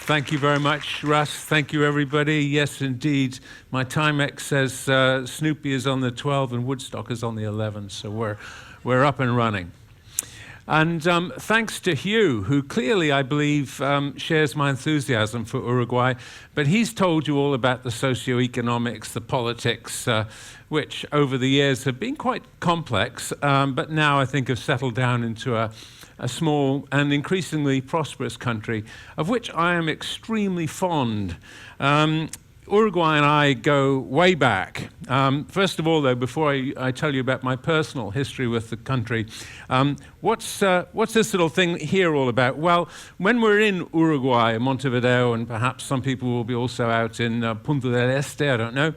Thank you very much, Russ. Thank you, everybody. Yes, indeed. My Timex says Snoopy is on the 12 and Woodstock is on the 11, so we're up and running. And thanks to Hugh, who clearly, I believe, shares my enthusiasm for Uruguay, but he's told you all about the socioeconomics, the politics, which over the years have been quite complex, but now I think have settled down into a small and increasingly prosperous country, of which I am extremely fond. Uruguay and I go way back. First of all, though, before I tell you about my personal history with the country, what's this little thing here all about? Well, when we're in Uruguay, Montevideo, and perhaps some people will be also out in Punta del Este, I don't know,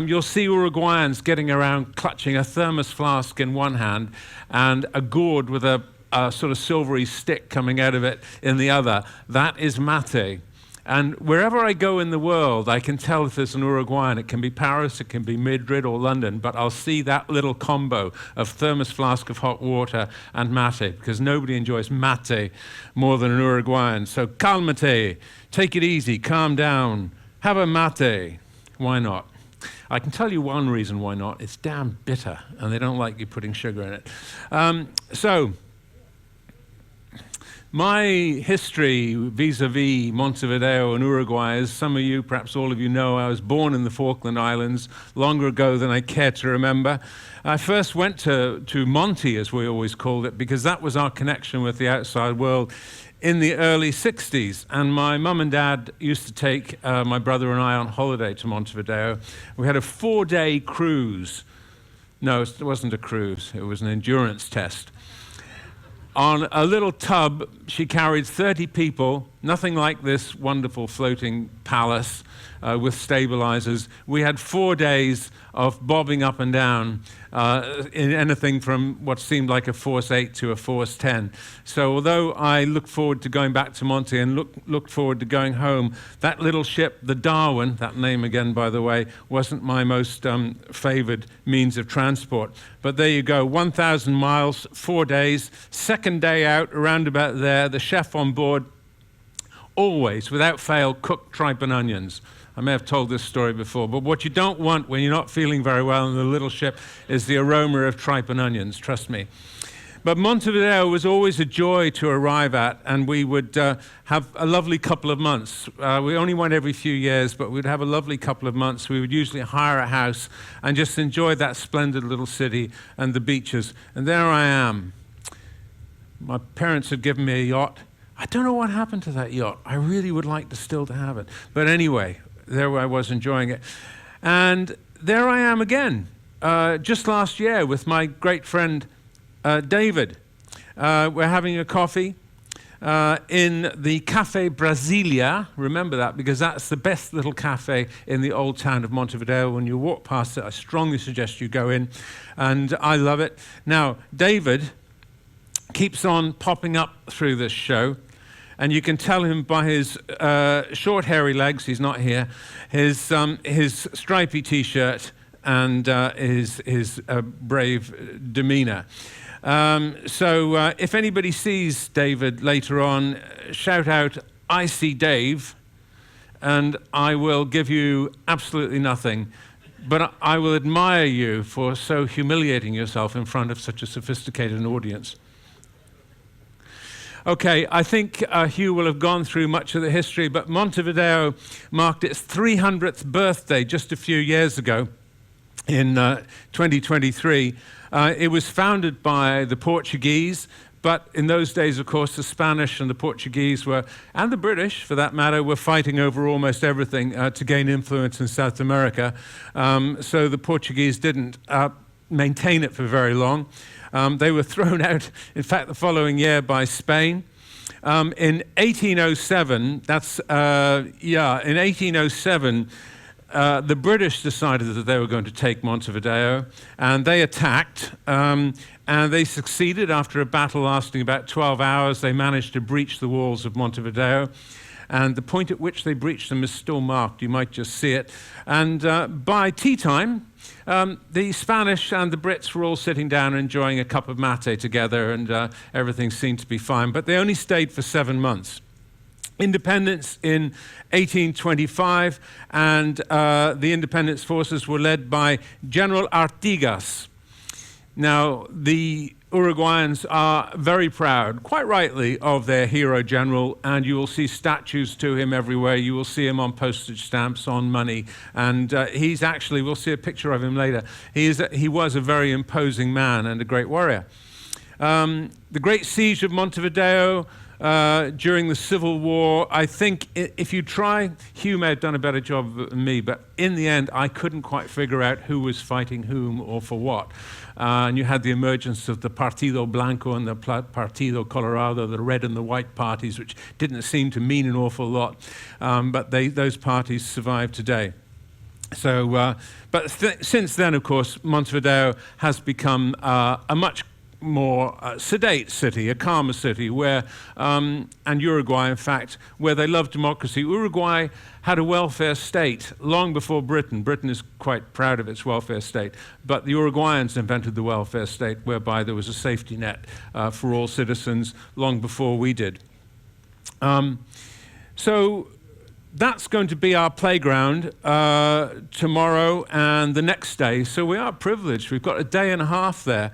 you'll see Uruguayans getting around clutching a thermos flask in one hand and a gourd with a sort of silvery stick coming out of it in the other. That is mate. And wherever I go in the world, I can tell if there's an Uruguayan. It can be Paris, it can be Madrid or London, but I'll see that little combo of thermos flask of hot water and mate, because nobody enjoys mate more than an Uruguayan. So calmate, take it easy, calm down, have a mate. Why not? I can tell you one reason why not. It's damn bitter, and they don't like you putting sugar in it. My history vis-a-vis Montevideo and Uruguay, as some of you, perhaps all of you know, I was born in the Falkland Islands longer ago than I care to remember. I first went to Monte, as we always called it, because that was our connection with the outside world in the early 60s. And my mum and dad used to take my brother and I on holiday to Montevideo. We had a 4-day cruise. No, it wasn't a cruise. It was an endurance test. On a little tub, she carried 30 people, nothing like this wonderful floating palace with stabilizers. We had 4 days of bobbing up and down in anything from what seemed like a Force 8 to a Force 10. So although I look forward to going back to Monte and looked forward to going home, that little ship, the Darwin, that name again, by the way, wasn't my most favored means of transport. But there you go, 1,000 miles, 4 days, second day out, around about there, the chef on board, always, without fail, cooked tripe and onions. I may have told this story before, but what you don't want when you're not feeling very well in the little ship is the aroma of tripe and onions, trust me. But Montevideo was always a joy to arrive at, and we would have a lovely couple of months. We only went every few years, but we'd have a lovely couple of months. We would usually hire a house and just enjoy that splendid little city and the beaches. And there I am. My parents had given me a yacht. I don't know what happened to that yacht. I really would like to still to have it. But anyway, there I was enjoying it. And there I am again, just last year with my great friend David. We're having a coffee in the Cafe Brasilia. Remember that, because that's the best little cafe in the old town of Montevideo. When you walk past it, I strongly suggest you go in, and I love it. Now, David keeps on popping up through this show, and you can tell him by his short, hairy legs, he's not here, his stripy T-shirt, and his brave demeanor. So if anybody sees David later on, shout out, "I see Dave," and I will give you absolutely nothing. But I will admire you for so humiliating yourself in front of such a sophisticated audience. Okay, I think Hugh will have gone through much of the history, but Montevideo marked its 300th birthday just a few years ago in 2023. It was founded by the Portuguese, but in those days, of course, the Spanish and the Portuguese were, and the British, for that matter, were fighting over almost everything to gain influence in South America. So the Portuguese didn't maintain it for very long. They were thrown out, in fact, the following year by Spain. In 1807, in 1807, the British decided that they were going to take Montevideo, and they attacked, and they succeeded. After a battle lasting about 12 hours, they managed to breach the walls of Montevideo. And the point at which they breached them is still marked. You might just see it. And by tea time, the Spanish and the Brits were all sitting down enjoying a cup of mate together, and everything seemed to be fine. But they only stayed for 7 months. independence in 1825, and the independence forces were led by General Artigas. Now, the Uruguayans are very proud, quite rightly, of their hero general, and you will see statues to him everywhere. You will see him on postage stamps, on money, and he's actually, we'll see a picture of him later, he was a very imposing man and a great warrior. The Great Siege of Montevideo during the Civil War, I think if you try, Hugh may have done a better job than me, but in the end, I couldn't quite figure out who was fighting whom or for what. And you had the emergence of the Partido Blanco and the Partido Colorado, the red and the white parties, which didn't seem to mean an awful lot, but those parties survive today. So, since then, of course, Montevideo has become a much more sedate city, a calmer city, where, and Uruguay, in fact, where they love democracy. Uruguay had a welfare state long before Britain. Britain is quite proud of its welfare state, but the Uruguayans invented the welfare state, whereby there was a safety net for all citizens long before we did. So that's going to be our playground tomorrow and the next day. So we are privileged. We've got a day and a half there.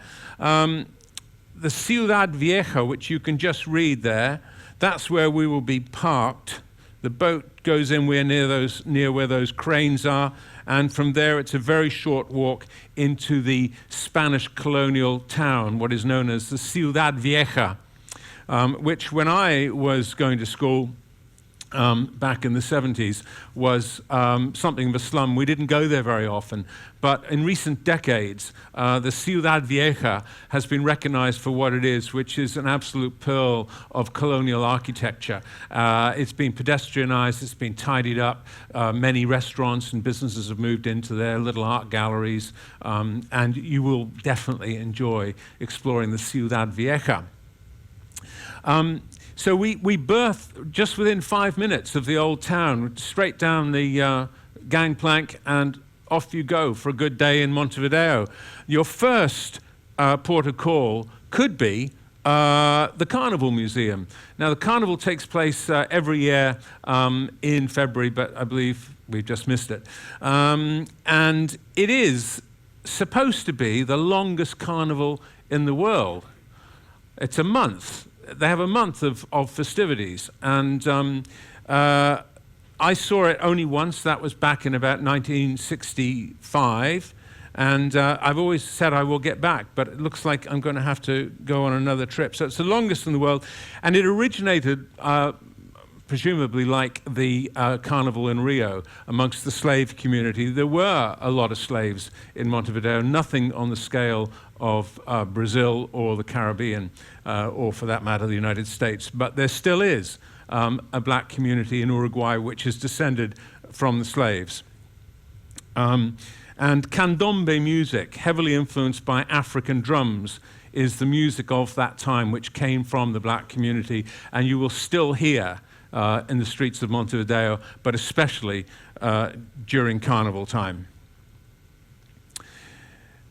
The Ciudad Vieja, which you can just read there, that's where we will be parked. The boat goes in near where those cranes are, and from there it's a very short walk into the Spanish colonial town, what is known as the Ciudad Vieja, which when I was going to school back in the 70s was something of a slum. We didn't go there very often. But in recent decades, the Ciudad Vieja has been recognized for what it is, which is an absolute pearl of colonial architecture. It's been pedestrianized, it's been tidied up. Many restaurants and businesses have moved into there, little art galleries, and you will definitely enjoy exploring the Ciudad Vieja. So we berth just within 5 minutes of the old town, straight down the gangplank, and off you go for a good day in Montevideo. Your first port of call could be the Carnival Museum. Now, the Carnival takes place every year in February, but I believe we've just missed it. And it is supposed to be the longest carnival in the world. It's a month. They have a month of festivities, and I saw it only once. That was back in about 1965, and I've always said I will get back, but it looks like I'm going to have to go on another trip. So it's the longest in the world, and it originated presumably like the carnival in Rio amongst the slave community. There were a lot of slaves in Montevideo, nothing on the scale of Brazil or the Caribbean, or for that matter, the United States. But there still is a black community in Uruguay which is descended from the slaves. And candombe music, heavily influenced by African drums, is the music of that time which came from the black community, and you will still hear in the streets of Montevideo, but especially during carnival time.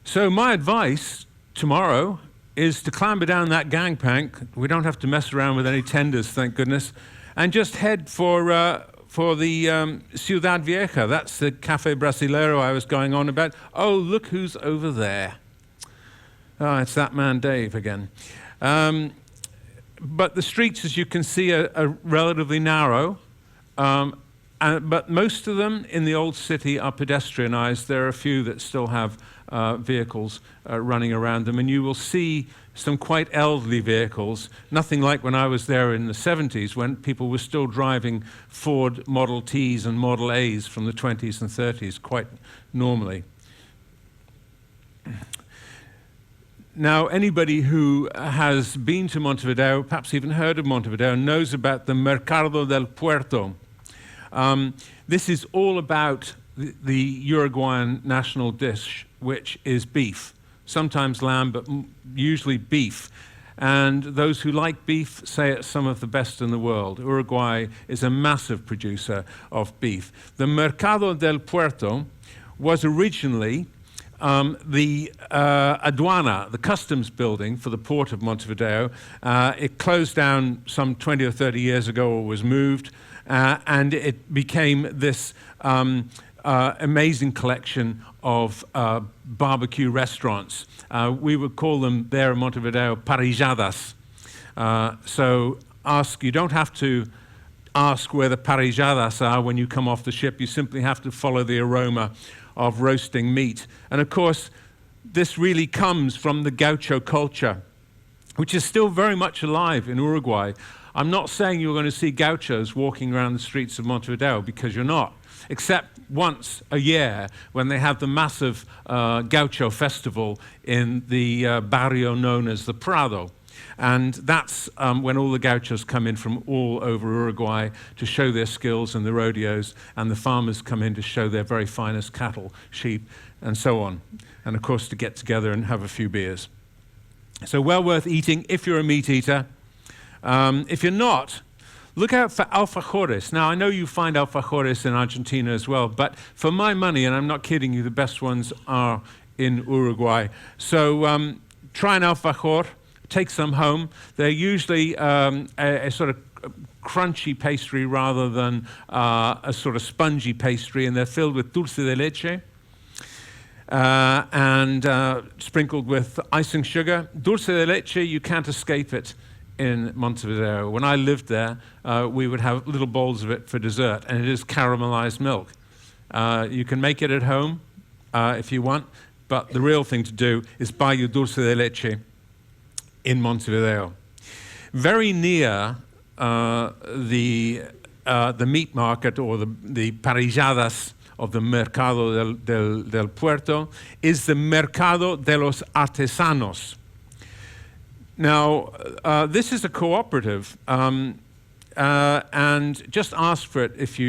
So my advice tomorrow is to clamber down that gangplank. We don't have to mess around with any tenders, thank goodness, and just head for the Ciudad Vieja. That's the Café Brasilero I was going on about. Oh, look who's over there. Oh, it's that man Dave again. But the streets, as you can see, are relatively narrow, but most of them in the old city are pedestrianized. There are a few that still have vehicles running around them, and you will see some quite elderly vehicles, nothing like when I was there in the 70s when people were still driving Ford Model Ts and Model As from the 20s and 30s quite normally. Now, anybody who has been to Montevideo, perhaps even heard of Montevideo, knows about the Mercado del Puerto. This is all about the Uruguayan national dish, which is beef. Sometimes lamb, but usually beef. And those who like beef say it's some of the best in the world. Uruguay is a massive producer of beef. The Mercado del Puerto was originally the aduana, the customs building for the port of Montevideo, it closed down some 20 or 30 years ago, or was moved, and it became this amazing collection of barbecue restaurants. We would call them there in Montevideo parrilladas. So you don't have to ask where the parrilladas are when you come off the ship. You simply have to follow the aroma of roasting meat. And of course, this really comes from the gaucho culture, which is still very much alive in Uruguay. I'm not saying you're going to see gauchos walking around the streets of Montevideo, because you're not, except once a year when they have the massive gaucho festival in the barrio known as the Prado. And that's when all the gauchos come in from all over Uruguay to show their skills in the rodeos, and the farmers come in to show their very finest cattle, sheep, and so on. And of course, to get together and have a few beers. So well worth eating if you're a meat eater. If you're not, look out for alfajores. Now, I know you find alfajores in Argentina as well, but for my money, and I'm not kidding you, the best ones are in Uruguay. So try an alfajor. Take some home. They're usually a sort of crunchy pastry rather than a sort of spongy pastry, and they're filled with dulce de leche and sprinkled with icing sugar. Dulce de leche, you can't escape it in Montevideo. When I lived there, we would have little bowls of it for dessert, and it is caramelized milk. You can make it at home if you want, but the real thing to do is buy your dulce de leche in Montevideo. Very near the meat market, or the parrilladas of the Mercado del Puerto, is the Mercado de los Artesanos. Now, this is a cooperative, and just ask for it if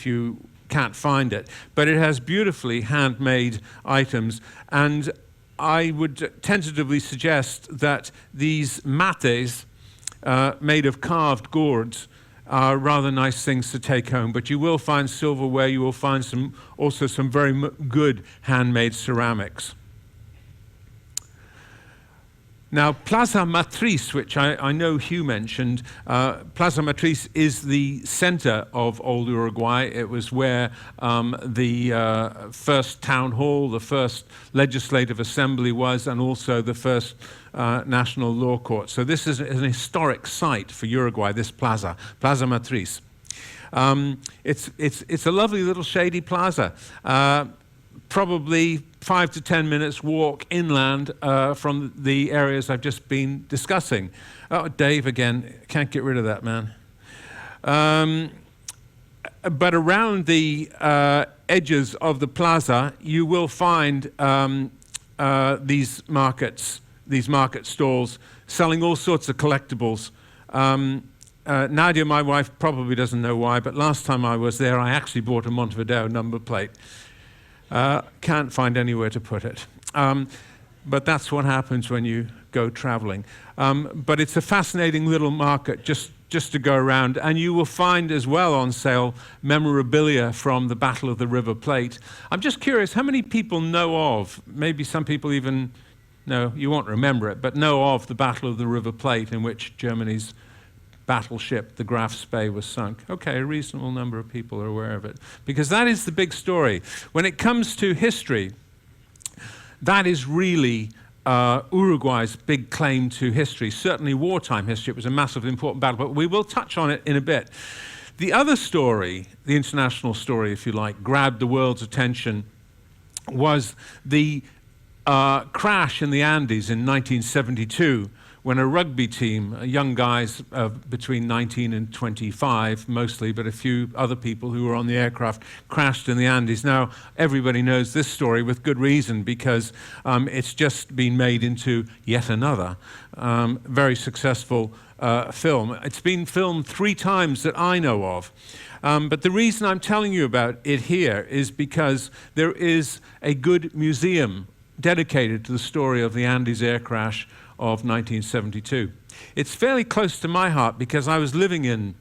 you can't find it. But it has beautifully handmade items, and I would tentatively suggest that these mates made of carved gourds are rather nice things to take home. But you will find silverware, you will find also some very good handmade ceramics. Now, Plaza Matriz, which I know Hugh mentioned, Plaza Matriz is the center of old Uruguay. It was where the first town hall, the first legislative assembly was, and also the first national law court. So this is an historic site for Uruguay, this plaza, Plaza Matriz. It's a lovely little shady plaza. Probably 5 to 10 minutes walk inland from the areas I've just been discussing. Oh, Dave again, can't get rid of that man. But around the edges of the plaza, you will find these market stalls selling all sorts of collectibles. Nadia, my wife, probably doesn't know why, but last time I was there, I actually bought a Montevideo number plate. Can't find anywhere to put it. But that's what happens when you go traveling. But it's a fascinating little market just to go around. And you will find as well on sale memorabilia from the Battle of the River Plate. I'm just curious, how many people know of, maybe some people even, no, you won't remember it, but know of the Battle of the River Plate, in which Germany's battleship, the Graf Spee, was sunk. Okay, a reasonable number of people are aware of it, because that is the big story. When it comes to history, that is really Uruguay's big claim to history, certainly wartime history. It was a massively important battle, but we will touch on it in a bit. The other story, the international story, if you like, grabbed the world's attention, was the crash in the Andes in 1972, when a rugby team, young guys between 19 and 25 mostly, but a few other people who were on the aircraft, crashed in the Andes. Now, everybody knows this story with good reason, because it's just been made into yet another very successful film. It's been filmed 3 times that I know of. But the reason I'm telling you about it here is because there is a good museum dedicated to the story of the Andes air crash of 1972. It's fairly close to my heart, because I was living in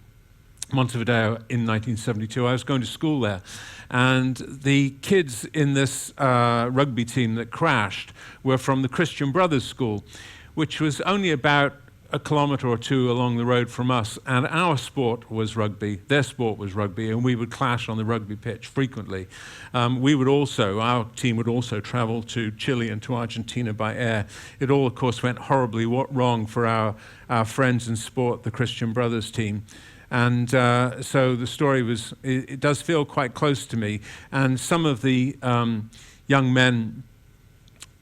Montevideo in 1972. I was going to school there. And the kids in this rugby team that crashed were from the Christian Brothers School, which was only about a kilometre or two along the road from us, and our sport was rugby, their sport was rugby, and we would clash on the rugby pitch frequently. Our team would also travel to Chile and to Argentina by air. It all, of course, went horribly wrong for our friends in sport, the Christian Brothers team. And so the story it does feel quite close to me. And some of the young men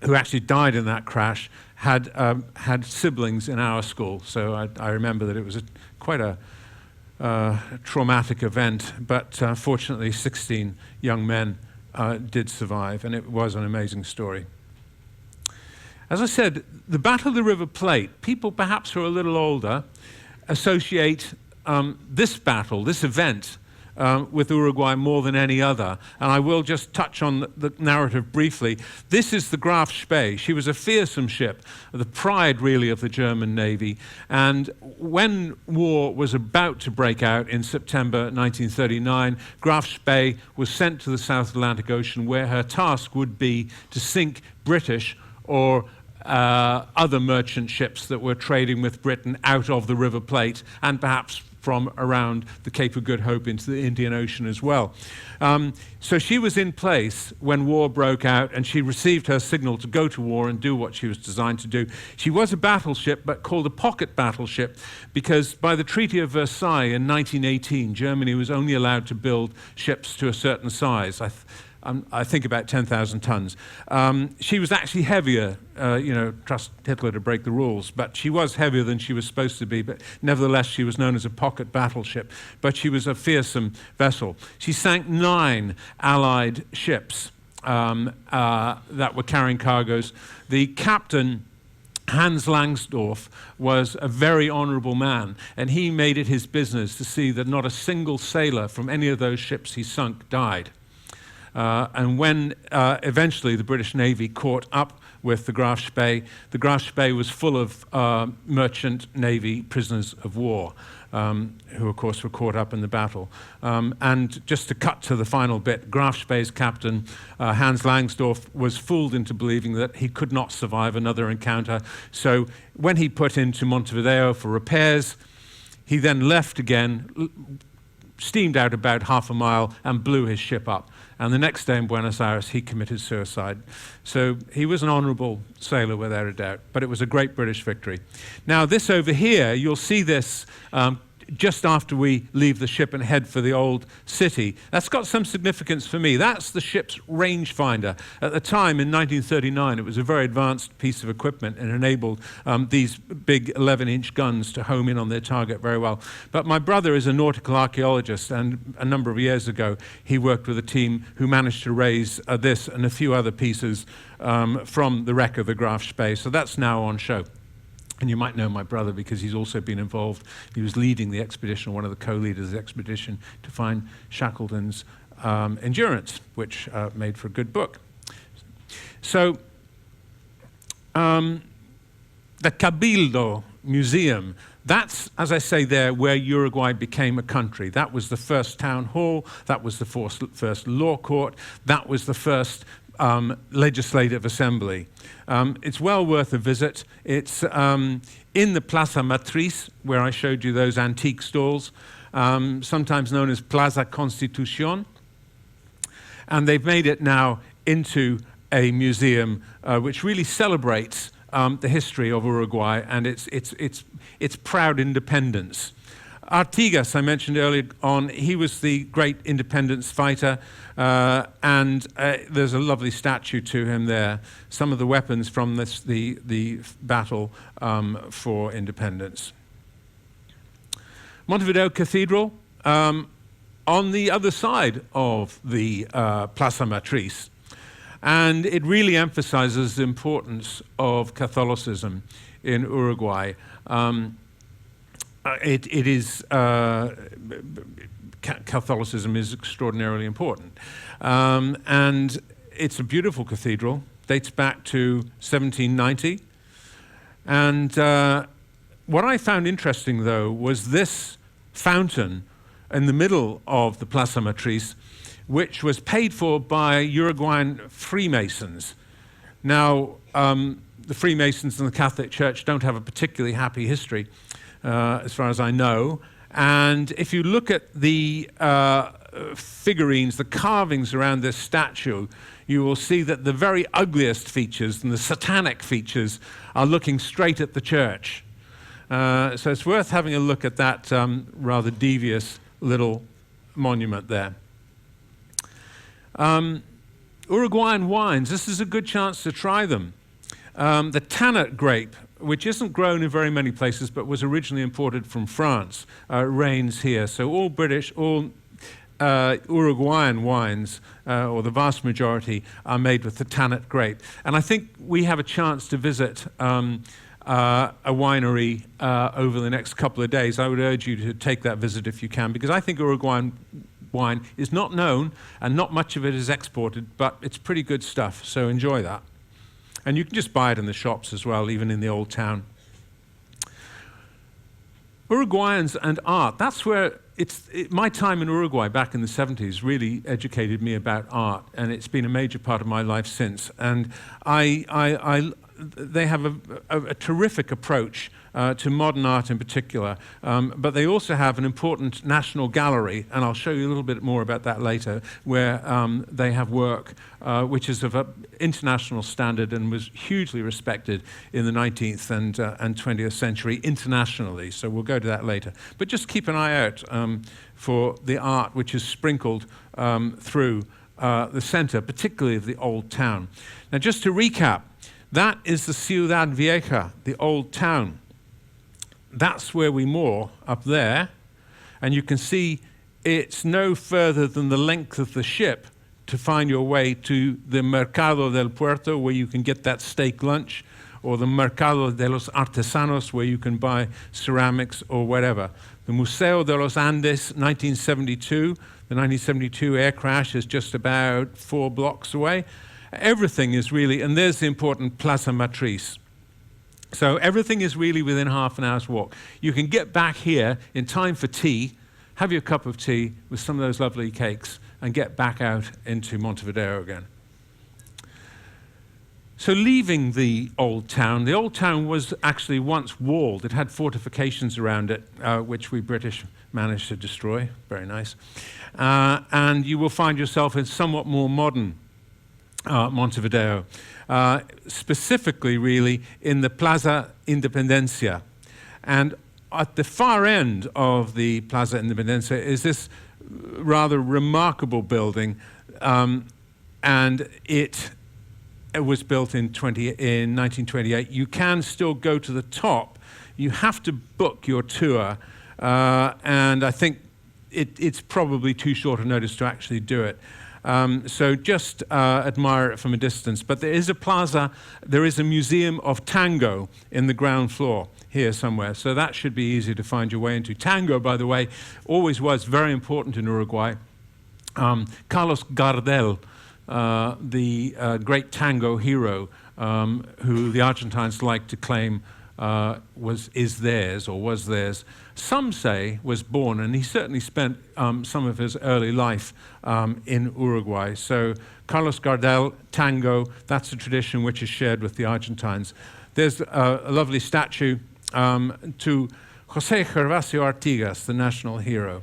who actually died in that crash had siblings in our school. So I remember that it was quite a traumatic event, but fortunately 16 young men did survive, and it was an amazing story. As I said, the Battle of the River Plate, people perhaps who are a little older associate this battle, this event, with Uruguay more than any other. And I will just touch on the narrative briefly. This is the Graf Spee. She was a fearsome ship, the pride really of the German Navy. And when war was about to break out in September 1939, Graf Spee was sent to the South Atlantic Ocean, where her task would be to sink British or other merchant ships that were trading with Britain out of the River Plate, and perhaps from around the Cape of Good Hope into the Indian Ocean as well. So she was in place when war broke out, and she received her signal to go to war and do what she was designed to do. She was a battleship, but called a pocket battleship, because by the Treaty of Versailles in 1918, Germany was only allowed to build ships to a certain size. I think about 10,000 tons. She was actually heavier, trust Hitler to break the rules, but she was heavier than she was supposed to be, but nevertheless she was known as a pocket battleship. But she was a fearsome vessel. She sank 9 Allied ships that were carrying cargoes. The captain, Hans Langsdorff, was a very honorable man, and he made it his business to see that not a single sailor from any of those ships he sunk died. And when eventually the British Navy caught up with the Graf Spee was full of merchant Navy prisoners of war, who of course were caught up in the battle. And just to cut to the final bit, Graf Spee's captain, Hans Langsdorff, was fooled into believing that he could not survive another encounter. So when he put into Montevideo for repairs, he then left again, steamed out about half a mile and blew his ship up. And the next day in Buenos Aires, he committed suicide. So he was an honorable sailor without a doubt, but it was a great British victory. Now this over here, you'll see this just after we leave the ship and head for the old city. That's got some significance for me. That's the ship's rangefinder. At the time, in 1939, it was a very advanced piece of equipment and enabled these big 11-inch guns to home in on their target very well. But my brother is a nautical archaeologist, and a number of years ago, he worked with a team who managed to raise this and a few other pieces from the wreck of the Graf Spee. So that's now on show. And you might know my brother because he's also been involved. He was leading the expedition, one of the co-leaders of the expedition, to find Shackleton's Endurance, which made for a good book. So the Cabildo Museum, that's, as I say there, where Uruguay became a country. That was the first town hall. That was the first law court. That was the first legislative assembly. It's well worth a visit. It's in the Plaza Matriz, where I showed you those antique stalls, sometimes known as Plaza Constitución. And they've made it now into a museum which really celebrates the history of Uruguay and its proud independence. Artigas, I mentioned earlier on, he was the great independence fighter, and there's a lovely statue to him there. Some of the weapons from the battle for independence. Montevideo Cathedral, on the other side of the Plaza Matriz. And it really emphasizes the importance of Catholicism in Uruguay. Catholicism is extraordinarily important. And it's a beautiful cathedral, dates back to 1790. And what I found interesting, though, was this fountain in the middle of the Plaza Matriz, which was paid for by Uruguayan Freemasons. Now, the Freemasons and the Catholic Church don't have a particularly happy history, as far as I know. And if you look at the figurines, the carvings around this statue, you will see that the very ugliest features and the satanic features are looking straight at the church. So it's worth having a look at that rather devious little monument there. Uruguayan wines, this is a good chance to try them. The Tanat grape, which isn't grown in very many places but was originally imported from France, reigns here. So all British, all Uruguayan wines, or the vast majority, are made with the Tanat grape. And I think we have a chance to visit a winery over the next couple of days. I would urge you to take that visit if you can, because I think Uruguayan wine is not known and not much of it is exported, but it's pretty good stuff, so enjoy that. And you can just buy it in the shops as well, even in the old town. Uruguayans and art, that's where my time in Uruguay back in the 70s really educated me about art, and it's been a major part of my life since. And they have a terrific approach to modern art in particular, but they also have an important national gallery, and I'll show you a little bit more about that later, where they have work which is of an international standard and was hugely respected in the 19th and 20th century internationally, so we'll go to that later. But just keep an eye out for the art which is sprinkled through the center, particularly of the old town. Now just to recap, that is the Ciudad Vieja, the old town. That's where we moor, up there. And you can see it's no further than the length of the ship to find your way to the Mercado del Puerto, where you can get that steak lunch, or the Mercado de los Artesanos, where you can buy ceramics or whatever. The Museo de los Andes, 1972. The 1972 air crash is just about 4 blocks away. Everything is really, and there's the important Plaza Matriz. So everything is really within half an hour's walk. You can get back here in time for tea, have your cup of tea with some of those lovely cakes, and get back out into Montevideo again. So leaving the old town was actually once walled. It had fortifications around it, which we British managed to destroy. Very nice. And you will find yourself in somewhat more modern Montevideo, specifically really in the Plaza Independencia. And at the far end of the Plaza Independencia is this rather remarkable building, and it was built in 1928. You can still go to the top. You have to book your tour, and I think it's probably too short a notice to actually do it. So just admire it from a distance. But there is a plaza, there is a museum of tango in the ground floor here somewhere. So that should be easy to find your way into. Tango, by the way, always was very important in Uruguay. Carlos Gardel, the great tango hero, who the Argentines like to claim is theirs, some say was born, and he certainly spent some of his early life in Uruguay. So Carlos Gardel, tango, that's a tradition which is shared with the Argentines. There's a lovely statue to José Gervasio Artigas, the national hero.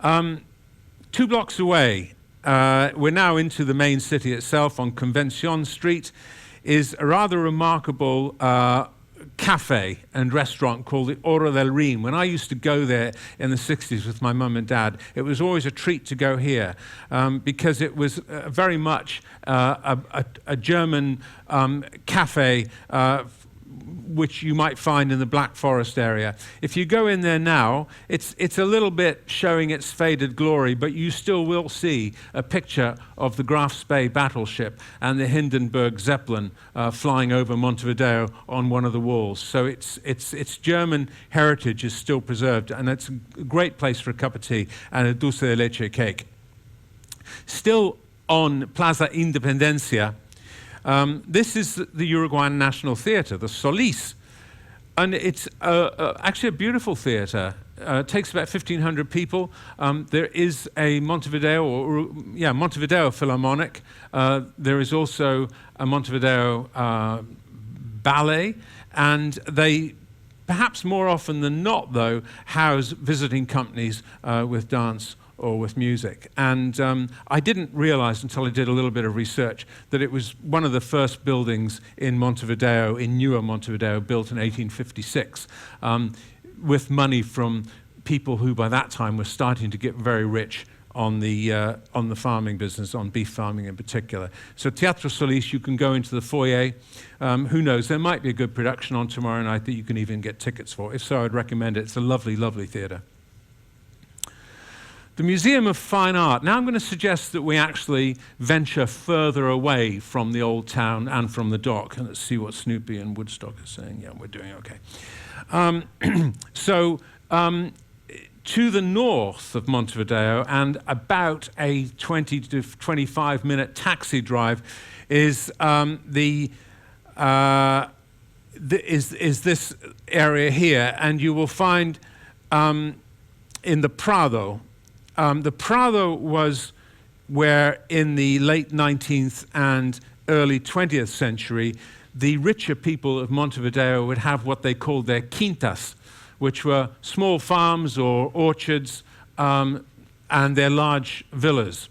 2 blocks away, we're now into the main city itself on Convención Street, is a rather remarkable cafe and restaurant called the Oro del Rin. When I used to go there in the 60s with my mum and dad, it was always a treat to go here because it was very much a German cafe which you might find in the Black Forest area. If you go in there now, it's a little bit showing its faded glory, but you still will see a picture of the Graf Spee battleship and the Hindenburg Zeppelin flying over Montevideo on one of the walls. So its German heritage is still preserved, and it's a great place for a cup of tea and a dulce de leche cake. Still on Plaza Independencia, this is the Uruguayan National Theatre, the Solis. And it's actually a beautiful theatre. takes about 1,500 people. There is a Montevideo Philharmonic. There is also a Montevideo ballet, and they, perhaps more often than not, though, house visiting companies with dance or with music. And I didn't realize until I did a little bit of research that it was one of the first buildings in Montevideo, in newer Montevideo, built in 1856, with money from people who by that time were starting to get very rich on the farming business, on beef farming in particular. So Teatro Solis, you can go into the foyer. Who knows, there might be a good production on tomorrow night that you can even get tickets for. If so, I'd recommend it. It's a lovely, lovely theatre. The Museum of Fine Art. Now I'm going to suggest that we actually venture further away from the old town and from the dock. And let's see what Snoopy and Woodstock are saying. Yeah, we're doing okay. To the north of Montevideo, and about a 20 to 25 minute taxi drive, is this area here, and you will find in the Prado. The Prado was where in the late 19th and early 20th century, the richer people of Montevideo would have what they called their quintas, which were small farms or orchards, and their large villas.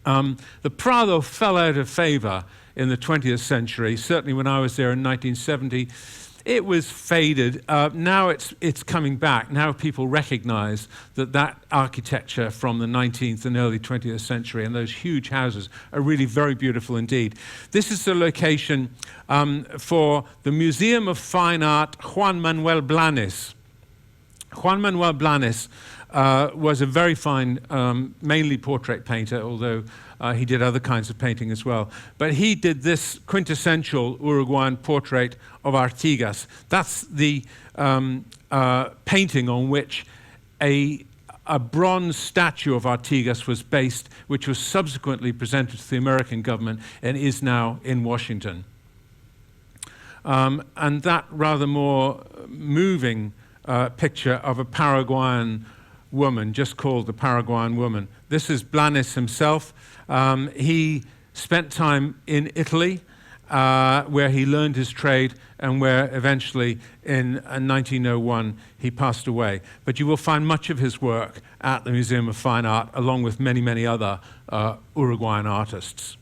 The Prado fell out of favor in the 20th century. Certainly when I was there in 1970, it was faded. Now it's coming back. Now people recognize that architecture from the 19th and early 20th century and those huge houses are really very beautiful indeed. This is the location for the Museum of Fine Art Juan Manuel Blanes. Juan Manuel Blanes was a very fine, mainly portrait painter, although he did other kinds of painting as well. But he did this quintessential Uruguayan portrait of Artigas. That's the painting on which a bronze statue of Artigas was based, which was subsequently presented to the American government and is now in Washington. And that rather more moving picture of a Paraguayan woman, just called the Paraguayan woman. This is Blanes himself. He spent time in Italy, where he learned his trade and where eventually in 1901 he passed away. But you will find much of his work at the Museum of Fine Art, along with many, many other Uruguayan artists.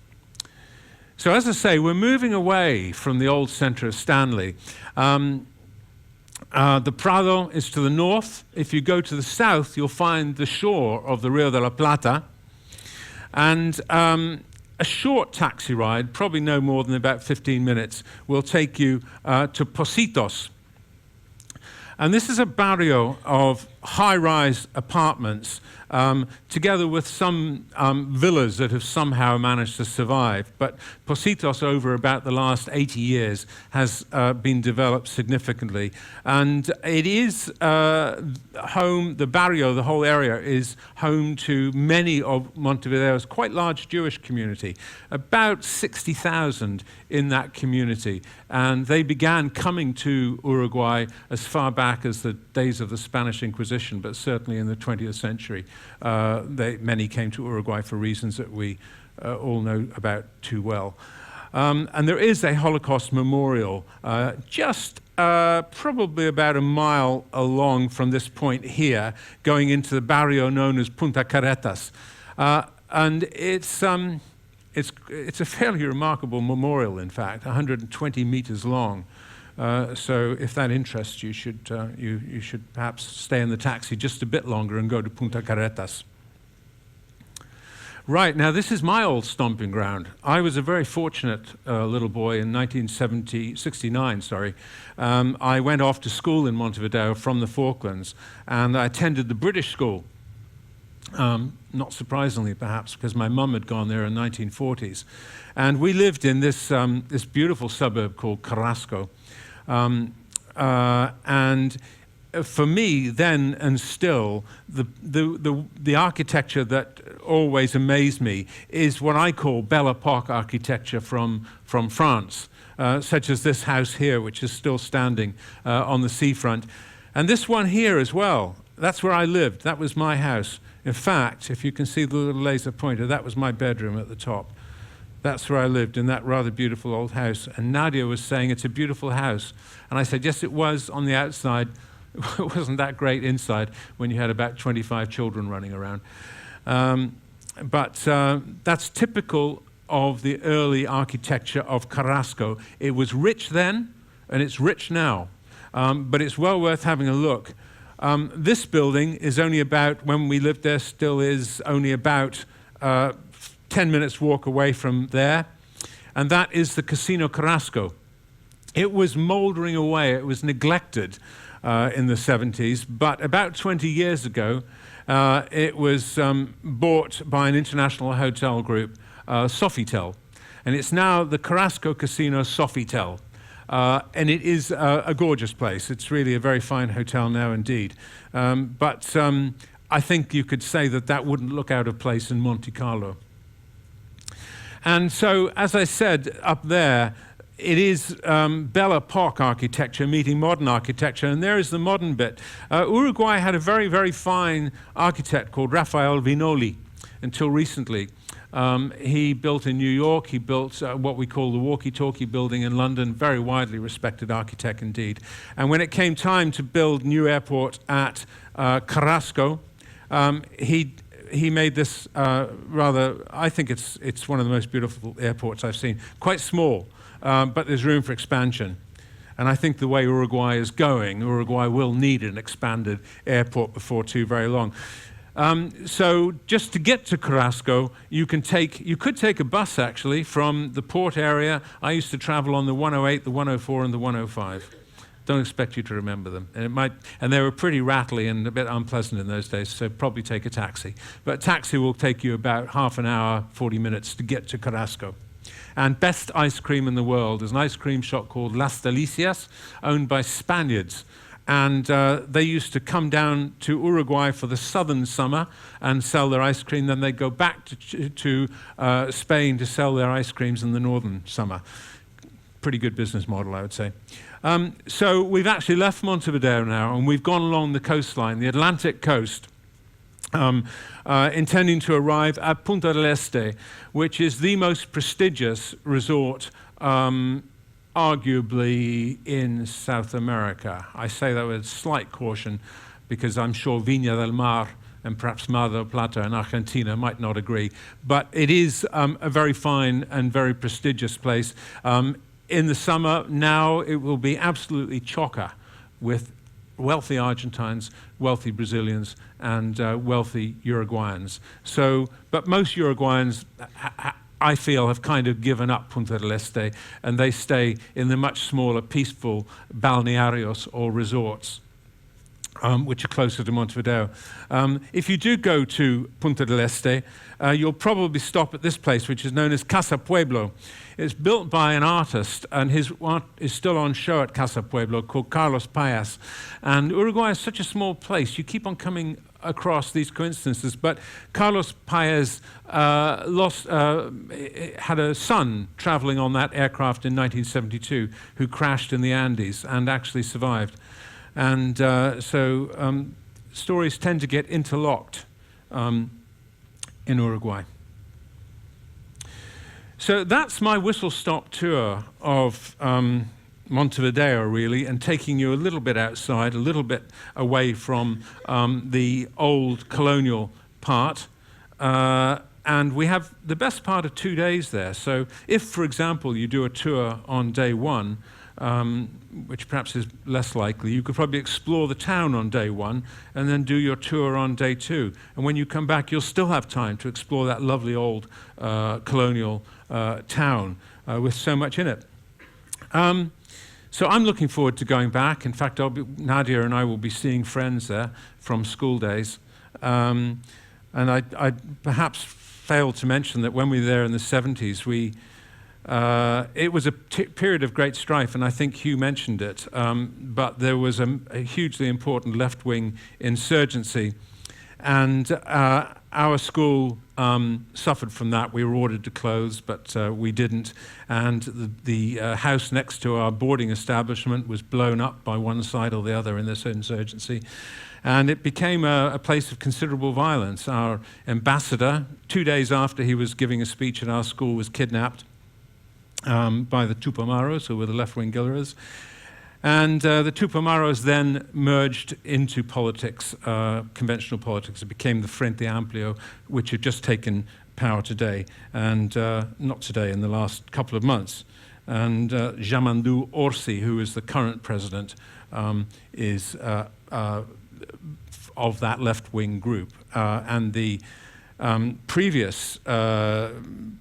So as I say, we're moving away from the old center of Stanley. The Prado is to the north. If you go to the south, you'll find the shore of the Rio de la Plata. And a short taxi ride, probably no more than about 15 minutes, will take you to Pocitos. And this is a barrio of high-rise apartments, together with some villas that have somehow managed to survive. But Pocitos, over about the last 80 years, has been developed significantly. And it is home, the barrio, the whole area, is home to many of Montevideo's quite large Jewish community, about 60,000 in that community. And they began coming to Uruguay as far back as the days of the Spanish Inquisition, but certainly in the 20th century. Many came to Uruguay for reasons that we all know about too well. And there is a Holocaust memorial just probably about a mile along from this point here, going into the barrio known as Punta Carretas. And it's a fairly remarkable memorial, in fact, 120 meters long. So if that interests you, you should perhaps stay in the taxi just a bit longer and go to Punta Carretas. Right, now this is my old stomping ground. I was a very fortunate little boy in 1969. I went off to school in Montevideo from the Falklands, and I attended the British school. Not surprisingly, perhaps, because my mum had gone there in the 1940s. And we lived in this beautiful suburb called Carrasco. And for me, then and still, the architecture that always amazed me is what I call Belle Epoque architecture from France, such as this house here, which is still standing on the seafront. And this one here as well, that's where I lived. That was my house. In fact, if you can see the little laser pointer, that was my bedroom at the top. That's where I lived, in that rather beautiful old house. And Nadia was saying, it's a beautiful house. And I said, yes, it was on the outside. It wasn't that great inside when you had about 25 children running around. But that's typical of the early architecture of Carrasco. It was rich then, and it's rich now. But it's well worth having a look. This building is only about, when we lived there, still is only about 10 minutes walk away from there. And that is the Casino Carrasco. It was moldering away. It was neglected in the 70s. But about 20 years ago, it was bought by an international hotel group, Sofitel. And it's now the Carrasco Casino Sofitel. And it is a gorgeous place. It's really a very fine hotel now indeed. But I think you could say that that wouldn't look out of place in Monte Carlo. And so, as I said up there, it is Belle Epoque architecture meeting modern architecture, and there is the modern bit. Uruguay had a very, very fine architect called Rafael Vinoli until recently. He built in New York, he built what we call the Walkie-Talkie building in London, very widely respected architect indeed. And when it came time to build new airport at Carrasco, he made this rather, I think it's one of the most beautiful airports I've seen. Quite small, but there's room for expansion. And I think the way Uruguay is going, Uruguay will need an expanded airport before too very long. So just to get to Carrasco, you could take a bus actually from the port area. I used to travel on the 108, the 104, and the 105. Don't expect you to remember them. And they were pretty rattly and a bit unpleasant in those days, so probably take a taxi. But a taxi will take you about half an hour, 40 minutes to get to Carrasco. And best ice cream in the world is an ice cream shop called Las Delicias, owned by Spaniards. And they used to come down to Uruguay for the southern summer and sell their ice cream. Then they'd go back to Spain to sell their ice creams in the northern summer. Pretty good business model, I would say. So we've actually left Montevideo now, and we've gone along the coastline, the Atlantic coast, intending to arrive at Punta del Este, which is the most prestigious resort arguably in South America. I say that with slight caution because I'm sure Viña del Mar and perhaps Mar del Plata in Argentina might not agree. But it is a very fine and very prestigious place. In the summer now it will be absolutely chocker with wealthy Argentines, wealthy Brazilians, and wealthy Uruguayans. But most Uruguayans I feel have kind of given up Punta del Este, and they stay in the much smaller, peaceful balnearios or resorts, which are closer to Montevideo. If you do go to Punta del Este, you'll probably stop at this place, which is known as Casa Pueblo. It's built by an artist, and his art is still on show at Casa Pueblo, called Carlos Paez. And Uruguay is such a small place, you keep on coming across these coincidences, but Carlos Paez had a son traveling on that aircraft in 1972 who crashed in the Andes and actually survived. And so stories tend to get interlocked in Uruguay. So that's my whistle-stop tour of Montevideo, really, and taking you a little bit outside, a little bit away from the old colonial part. And we have the best part of 2 days there. So if, for example, you do a tour on day one, which perhaps is less likely, you could probably explore the town on day one and then do your tour on day two. And when you come back, you'll still have time to explore that lovely old colonial town with so much in it. So I'm looking forward to going back. In fact, Nadia and I will be seeing friends there from school days. And I perhaps failed to mention that when we were there in the 70s, it was a period of great strife, and I think Hugh mentioned it, but there was a hugely important left-wing insurgency. And our school suffered from that. We were ordered to close, but we didn't. And the house next to our boarding establishment was blown up by one side or the other in this insurgency. And it became a place of considerable violence. Our ambassador, 2 days after he was giving a speech at our school, was kidnapped by the Tupamaros, who were the left-wing guerrillas. And the Tupamaros then merged into politics, conventional politics. It became the Frente Amplio, which had just taken power today, and not today, in the last couple of months. And Jamandou Orsi, who is the current president, is of that left-wing group. And the previous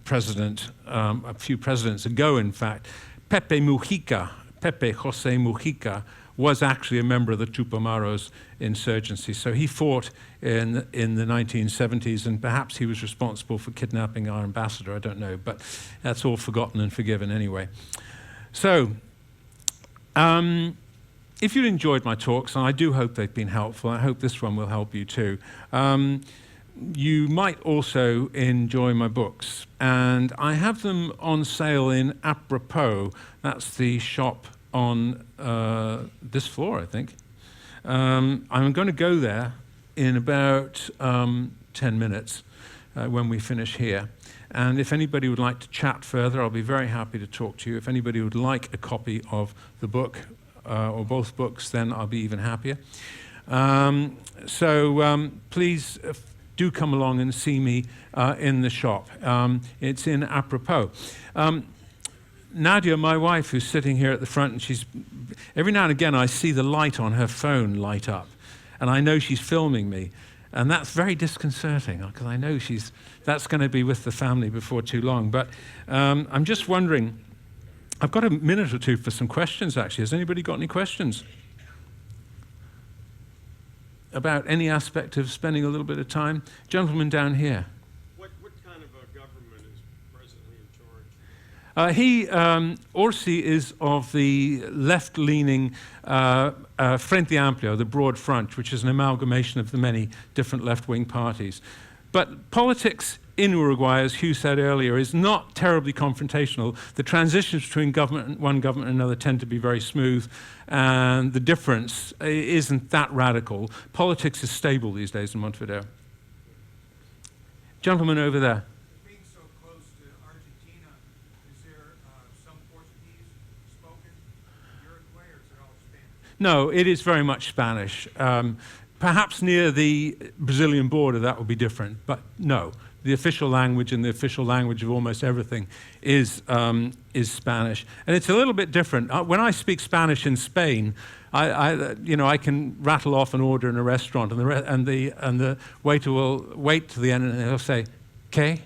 president, a few presidents ago, in fact, Pepe Jose Mujica, was actually a member of the Tupamaros insurgency. So he fought in the 1970s, and perhaps he was responsible for kidnapping our ambassador, I don't know, but that's all forgotten and forgiven anyway. So, if you enjoyed my talks, and I do hope they've been helpful, I hope this one will help you too, you might also enjoy my books. And I have them on sale in Apropos. That's the shop on this floor, I think. I'm going to go there in about 10 minutes when we finish here. And if anybody would like to chat further, I'll be very happy to talk to you. If anybody would like a copy of the book or both books, then I'll be even happier. Please do come along and see me in the shop. It's in Apropos. Nadia, my wife, who's sitting here at the front, and every now and again I see the light on her phone light up, and I know she's filming me, and that's very disconcerting because I know that's going to be with the family before too long. But I'm just wondering, I've got a minute or two for some questions actually. Has anybody got any questions about any aspect of spending a little bit of time? Gentleman down here. What kind of a government is presently in charge? Orsi is of the left-leaning Frente Amplio, the Broad Front, which is an amalgamation of the many different left-wing parties. But politics in Uruguay, as Hugh said earlier, is not terribly confrontational. The transitions between one government and another tend to be very smooth, and the difference isn't that radical. Politics is stable these days in Montevideo. Gentleman over there. Being so close to Argentina, is there some Portuguese spoken in Uruguay, or is it all Spanish? No, it is very much Spanish. Perhaps near the Brazilian border that will be different, but no. The official language and the official language of almost everything is Spanish, and it's a little bit different. When I speak Spanish in Spain, I can rattle off an order in a restaurant, and the waiter will wait to the end and he'll say, "¿Qué?"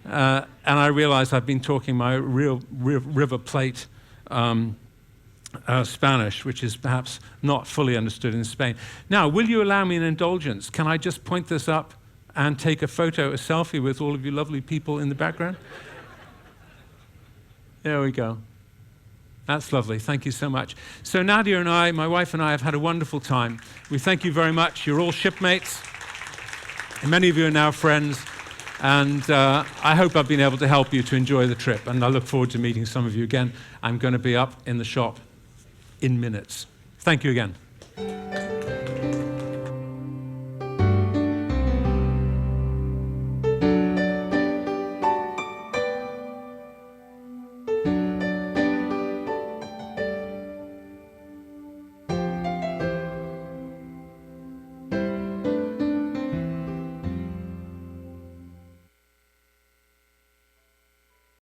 And I realize I've been talking my real River Plate Spanish, which is perhaps not fully understood in Spain. Now, will you allow me an indulgence? Can I just point this up and take a selfie with all of you lovely people in the background? There we go. That's lovely. Thank you so much. So Nadia and I, my wife and I, have had a wonderful time. We thank you very much. You're all shipmates. And many of you are now friends. And I hope I've been able to help you to enjoy the trip. And I look forward to meeting some of you again. I'm going to be up in the shop in minutes. Thank you again.